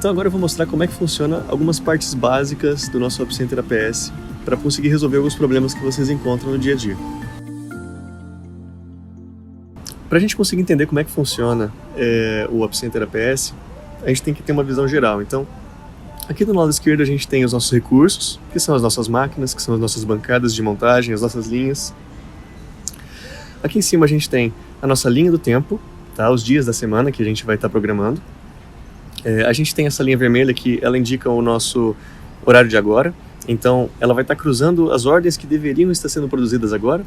Então agora eu vou mostrar como é que funciona algumas partes básicas do nosso AppCenter APS para conseguir resolver alguns problemas que vocês encontram no dia a dia. Para a gente conseguir entender como é que funciona o AppCenter APS, a gente tem que ter uma visão geral. Então, aqui do lado esquerdo a gente tem os nossos recursos, que são as nossas máquinas, que são as nossas bancadas de montagem, as nossas linhas. Aqui em cima a gente tem a nossa linha do tempo, tá? Os dias da semana que a gente vai estar programando. A gente tem essa linha vermelha que ela indica o nosso horário de agora, então ela vai estar cruzando as ordens que deveriam estar sendo produzidas agora.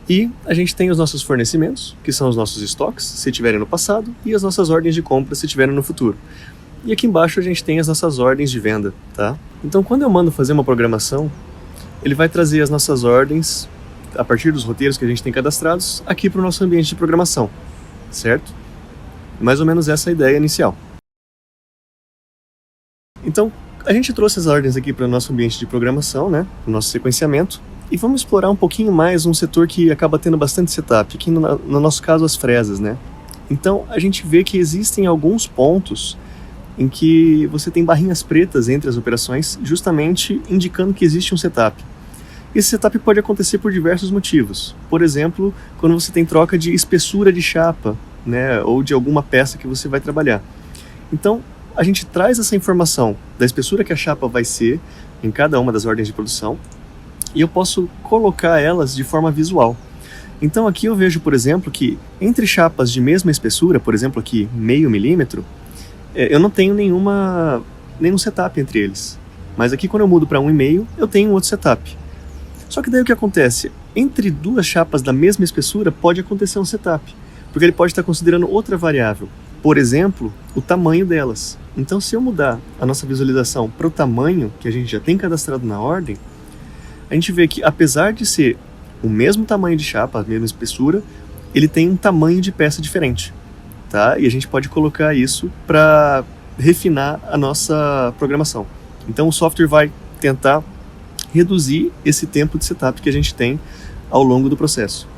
E a gente tem os nossos fornecimentos, que são os nossos estoques, se tiverem no passado, e as nossas ordens de compra, se tiverem no futuro. E aqui embaixo a gente tem as nossas ordens de venda, tá? Então quando eu mando fazer uma programação, ele vai trazer as nossas ordens, a partir dos roteiros que a gente tem cadastrados, aqui para o nosso ambiente de programação, certo? Mais ou menos essa é a ideia inicial. Então, a gente trouxe as ordens aqui para o nosso ambiente de programação, né? O nosso sequenciamento, e vamos explorar um pouquinho mais um setor que acaba tendo bastante setup, aqui no nosso caso as fresas, né? Então, a gente vê que existem alguns pontos em que você tem barrinhas pretas entre as operações, justamente indicando que existe um setup. Esse setup pode acontecer por diversos motivos. Por exemplo, quando você tem troca de espessura de chapa, né, ou de alguma peça que você vai trabalhar. Então, a gente traz essa informação da espessura que a chapa vai ser em cada uma das ordens de produção e eu posso colocar elas de forma visual. Então aqui eu vejo, por exemplo, que entre chapas de mesma espessura, por exemplo aqui 0,5 milímetro, eu não tenho nenhum setup entre eles. Mas aqui quando eu mudo para 1,5, eu tenho um outro setup. Só que daí o que acontece? Entre duas chapas da mesma espessura pode acontecer um setup, porque ele pode estar considerando outra variável, por exemplo, o tamanho delas. Então se eu mudar a nossa visualização para o tamanho que a gente já tem cadastrado na ordem, a gente vê que apesar de ser o mesmo tamanho de chapa, a mesma espessura, ele tem um tamanho de peça diferente, tá? E a gente pode colocar isso para refinar a nossa programação. Então o software vai tentar reduzir esse tempo de setup que a gente tem ao longo do processo.